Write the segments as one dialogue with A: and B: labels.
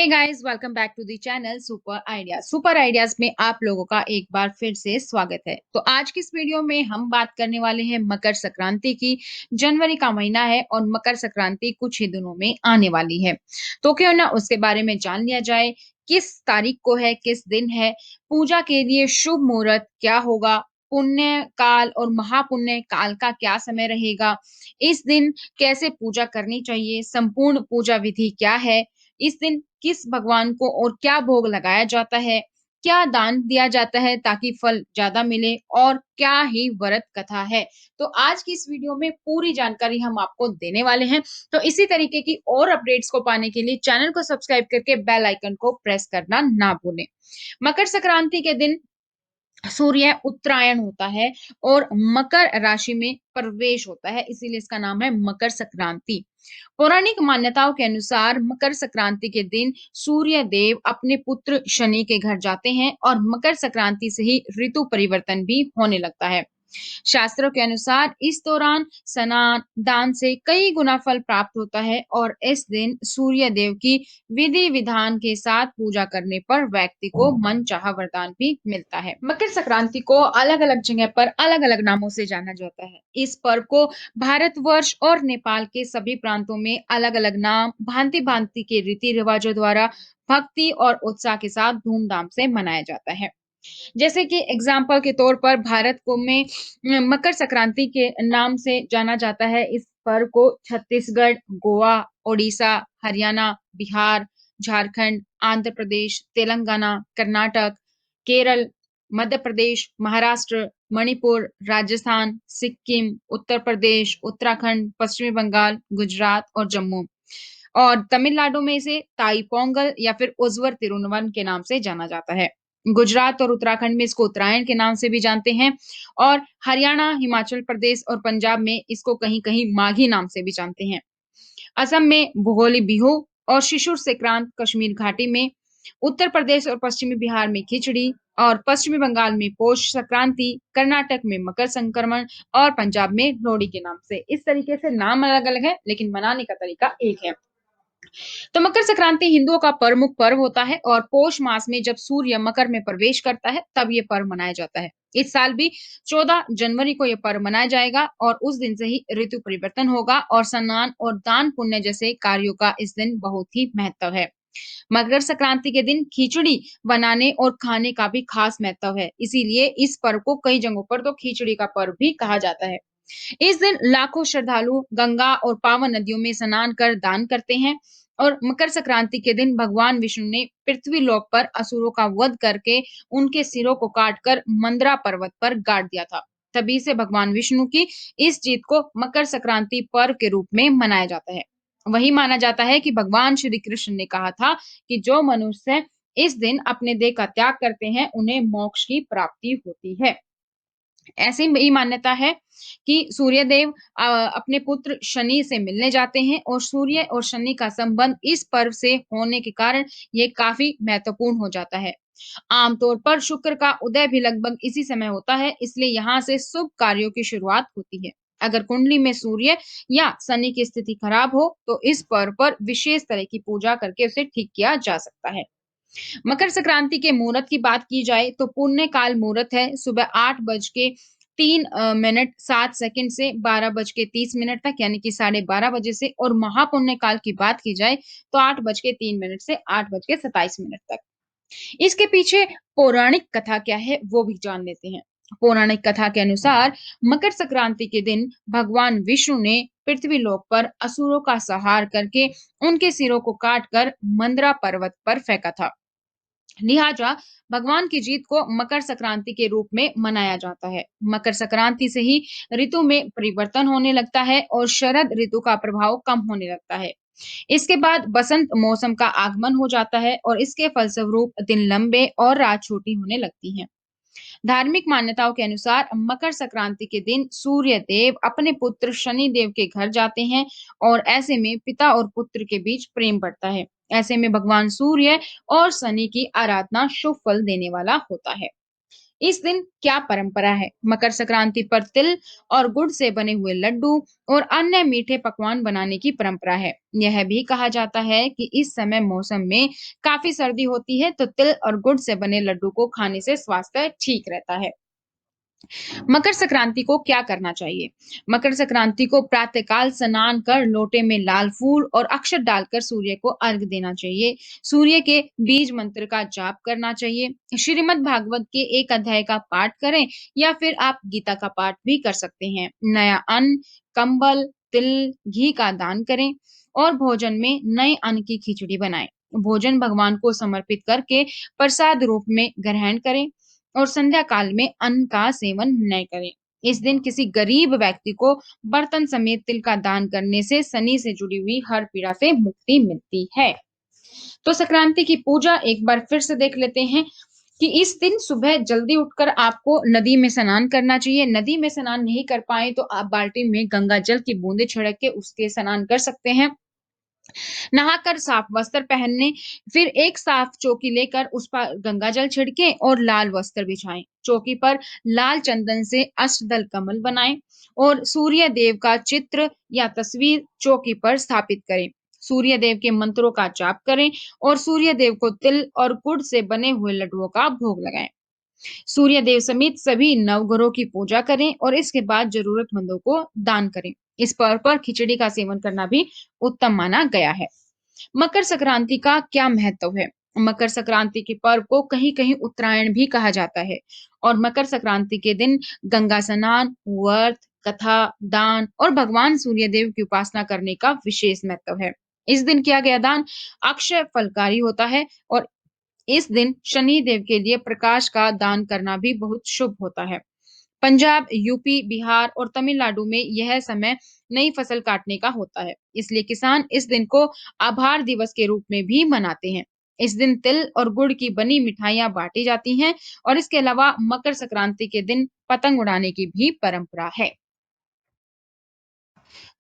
A: Guys, welcome back to the channel super ideas में आप लोगों का एक बार फिर से स्वागत है। तो आज की इस वीडियो में हम बात करने वाले हैं मकर संक्रांति की। जनवरी का महीना है और मकर संक्रांति कुछ ही दिनों में आने वाली है। तो क्यों ना उसके बारे में जान लिया जाए, किस तारीख को है, किस दिन है, पूजा के लिए शुभ मुहूर्त क्या होगा, पुण्य काल और महापुण्य काल का क्या समय रहेगा, इस दिन कैसे पूजा करनी चाहिए, संपूर्ण पूजा विधि क्या है, इस दिन किस भगवान को और क्या भोग लगाया जाता है, क्या दान दिया जाता है ताकि फल ज़्यादा मिले और क्या ही व्रत कथा है। तो आज की इस वीडियो में पूरी जानकारी हम आपको देने वाले हैं। तो इसी तरीके की और अपडेट्स को पाने के लिए चैनल को सब्सक्राइब करके बेल आइकन को प्रेस करना ना भूलें। मकर संक्रांति के दिन सूर्य उत्तरायण होता है और मकर राशि में प्रवेश होता है, इसीलिए इसका नाम है मकर संक्रांति। पौराणिक मान्यताओं के अनुसार मकर संक्रांति के दिन सूर्य देव अपने पुत्र शनि के घर जाते हैं और मकर संक्रांति से ही ऋतु परिवर्तन भी होने लगता है। शास्त्रों के अनुसार इस दौरान स्नान दान से कई गुना फल प्राप्त होता है और इस दिन सूर्य देव की विधि विधान के साथ पूजा करने पर व्यक्ति को मन चाहा वरदान भी मिलता है। मकर संक्रांति को अलग अलग जगह पर अलग अलग नामों से जाना जाता है। इस पर्व को भारतवर्ष और नेपाल के सभी प्रांतों में अलग अलग नाम, भांति भांति के रीति रिवाजों द्वारा भक्ति और उत्साह के साथ धूमधाम से मनाया जाता है। जैसे कि एग्जाम्पल के तौर पर भारत को में मकर संक्रांति के नाम से जाना जाता है। इस पर्व को छत्तीसगढ़, गोवा, ओडिशा, हरियाणा, बिहार, झारखंड, आंध्र प्रदेश, तेलंगाना, कर्नाटक, केरल, मध्य प्रदेश, महाराष्ट्र, मणिपुर, राजस्थान, सिक्किम, उत्तर प्रदेश, उत्तराखंड, पश्चिमी बंगाल, गुजरात और जम्मू और तमिलनाडु में इसे ताई पोंगल या फिर उज्वर तिरुनवन के नाम से जाना जाता है। गुजरात और उत्तराखंड में इसको उत्तरायण के नाम से भी जानते हैं और हरियाणा, हिमाचल प्रदेश और पंजाब में इसको कहीं-कहीं माघी नाम से भी जानते हैं। असम में भुगोली बिहू और शिशुर संक्रांत कश्मीर घाटी में, उत्तर प्रदेश और पश्चिमी बिहार में खिचड़ी और पश्चिमी बंगाल में पौष संक्रांति, कर्नाटक में मकर संक्रमण और पंजाब में लोहड़ी के नाम से। इस तरीके से नाम अलग-अलग है लेकिन मनाने का तरीका एक है। तो मकर संक्रांति हिंदुओं का प्रमुख पर्व होता है और पौष मास में जब सूर्य मकर में प्रवेश करता है तब ये पर्व मनाया जाता है। इस साल भी 14 जनवरी को यह पर्व मनाया जाएगा और उस दिन से ही ऋतु परिवर्तन होगा और स्नान और दान पुण्य जैसे कार्यों का इस दिन बहुत ही महत्व है। मकर संक्रांति के दिन खिचड़ी बनाने और खाने का भी खास महत्व है, इसीलिए इस पर्व को कई जगहों पर तो खिचड़ी का पर्व भी कहा जाता है। इस दिन लाखों श्रद्धालु गंगा और पावन नदियों में स्नान कर दान करते हैं और मकर संक्रांति के दिन भगवान विष्णु ने पृथ्वी लोक पर असुरों का वध करके उनके सिरों को काटकर मंदरा पर्वत पर गाड़ दिया था। तभी से भगवान विष्णु की इस जीत को मकर संक्रांति पर्व के रूप में मनाया जाता है। वही माना जाता है कि भगवान श्री कृष्ण ने कहा था कि जो मनुष्य इस दिन अपने देह का त्याग करते हैं उन्हें मोक्ष की प्राप्ति होती है। ऐसी ही मान्यता है कि सूर्यदेव अपने पुत्र शनि से मिलने जाते हैं और सूर्य और शनि का संबंध इस पर्व से होने के कारण ये काफी महत्वपूर्ण हो जाता है। आमतौर पर शुक्र का उदय भी लगभग इसी समय होता है, इसलिए यहाँ से शुभ कार्यों की शुरुआत होती है। अगर कुंडली में सूर्य या शनि की स्थिति खराब हो तो इस पर्व पर विशेष तरह की पूजा करके उसे ठीक किया जा सकता है। मकर संक्रांति के मुहूर्त की बात की जाए तो पुण्य काल मुहूर्त है सुबह 8 बज के 3 मिनट 7 सेकंड से 12 बज के 30 मिनट तक, यानी कि 12:30 बजे से, और महापुण्य काल की बात की जाए तो 8 बज के 3 मिनट से 8 बज के 27 मिनट तक। इसके पीछे पौराणिक कथा क्या है वो भी जान लेते हैं। पौराणिक कथा के अनुसार मकर संक्रांति के दिन भगवान विष्णु ने पृथ्वी लोक पर असुरों का संहार करके उनके सिरों को काटकर मंदरा पर्वत पर फेंका था। लिहाजा भगवान की जीत को मकर संक्रांति के रूप में मनाया जाता है। मकर संक्रांति से ही ऋतु में परिवर्तन होने लगता है और शरद ऋतु का प्रभाव कम होने लगता है। इसके बाद बसंत मौसम का आगमन हो जाता है और इसके फलस्वरूप दिन लंबे और रात छोटी होने लगती हैं। धार्मिक मान्यताओं के अनुसार मकर संक्रांति के दिन सूर्य देव अपने पुत्र शनि देव के घर जाते हैं और ऐसे में पिता और पुत्र के बीच प्रेम बढ़ता है। ऐसे में भगवान सूर्य और शनि की आराधना शुभ फल देने वाला होता है। इस दिन क्या परंपरा है? मकर संक्रांति पर तिल और गुड़ से बने हुए लड्डू और अन्य मीठे पकवान बनाने की परंपरा है। यह भी कहा जाता है कि इस समय मौसम में काफी सर्दी होती है, तो तिल और गुड़ से बने लड्डू को खाने से स्वास्थ्य ठीक रहता है। मकर संक्रांति को क्या करना चाहिए? मकर संक्रांति को प्रातःकाल स्नान कर लोटे में लाल फूल और अक्षत डालकर सूर्य को अर्घ देना चाहिए। सूर्य के बीज मंत्र का जाप करना चाहिए। श्रीमद् भागवत के एक अध्याय का पाठ करें या फिर आप गीता का पाठ भी कर सकते हैं। नया अन्न, कंबल, तिल, घी का दान करें और भोजन में नए अन्न की खिचड़ी बनाएं। भोजन भगवान को समर्पित करके प्रसाद रूप में ग्रहण करें और संध्या काल में अन्न का सेवन न करें। इस दिन किसी गरीब व्यक्ति को बर्तन समेत तिल का दान करने से शनि से जुड़ी हुई हर पीड़ा से मुक्ति मिलती है। तो संक्रांति की पूजा एक बार फिर से देख लेते हैं कि इस दिन सुबह जल्दी उठकर आपको नदी में स्नान करना चाहिए। नदी में स्नान नहीं कर पाए तो आप बाल्टी में गंगा जल की बूंदें छिड़क के उसके स्नान कर सकते हैं। नहाकर साफ वस्त्र पहनने, फिर एक साफ चौकी लेकर उस पर गंगा जल छिड़कें और लाल वस्त्र बिछाएं। चौकी पर लाल चंदन से अष्टदल कमल बनाएं और सूर्य देव का चित्र या तस्वीर चौकी पर स्थापित करें। सूर्य देव के मंत्रों का जाप करें और सूर्य देव को तिल और गुड़ से बने हुए लड्डुओं का भोग लगाएं। सूर्य देव समेत सभी नवग्रहों की पूजा करें और इसके बाद जरूरतमंदों को दान करें। इस पर्व पर खिचड़ी का सेवन करना भी उत्तम माना गया है। मकर संक्रांति का क्या महत्व है? मकर संक्रांति के पर्व को कहीं-कहीं उत्तरायण भी कहा जाता है और मकर संक्रांति के दिन गंगा स्नान, व्रत, कथा, दान और भगवान सूर्य देव की उपासना करने का विशेष महत्व है। इस दिन किया गया दान अक्षय फलकारी होता है और इस दिन शनि देव के लिए प्रकाश का दान करना भी बहुत शुभ होता है। पंजाब, यूपी, बिहार और तमिलनाडु में यह समय नई फसल काटने का होता है। इसलिए किसान इस दिन को आभार दिवस के रूप में भी मनाते हैं। इस दिन तिल और गुड़ की बनी मिठाइयाँ बाँटी जाती हैं और इसके अलावा मकर संक्रांति के दिन पतंग उड़ाने की भी परंपरा है।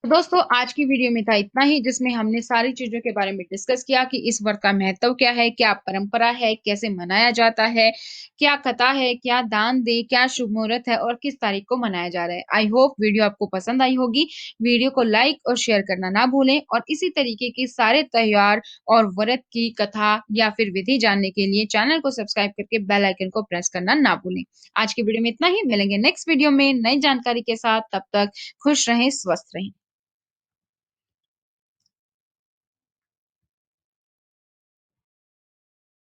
A: तो दोस्तों आज की वीडियो में था इतना ही जिसमें हमने सारी चीज़ों के बारे में डिस्कस किया कि इस व्रत का महत्व क्या है, क्या परंपरा है, कैसे मनाया जाता है, क्या कथा है, क्या दान दें, क्या शुभ मुहूर्त है और किस तारीख को मनाया जा रहा है। आई होप वीडियो आपको पसंद आई होगी। वीडियो को लाइक और शेयर करना ना भूलें और इसी तरीके के सारे त्योहार और व्रत की कथा या फिर विधि जानने के लिए चैनल को सब्सक्राइब करके बेल आइकन को प्रेस करना ना भूलें। आज की वीडियो में इतना ही, मिलेंगे नेक्स्ट वीडियो में नई जानकारी के साथ। तब तक खुश रहें, स्वस्थ रहें।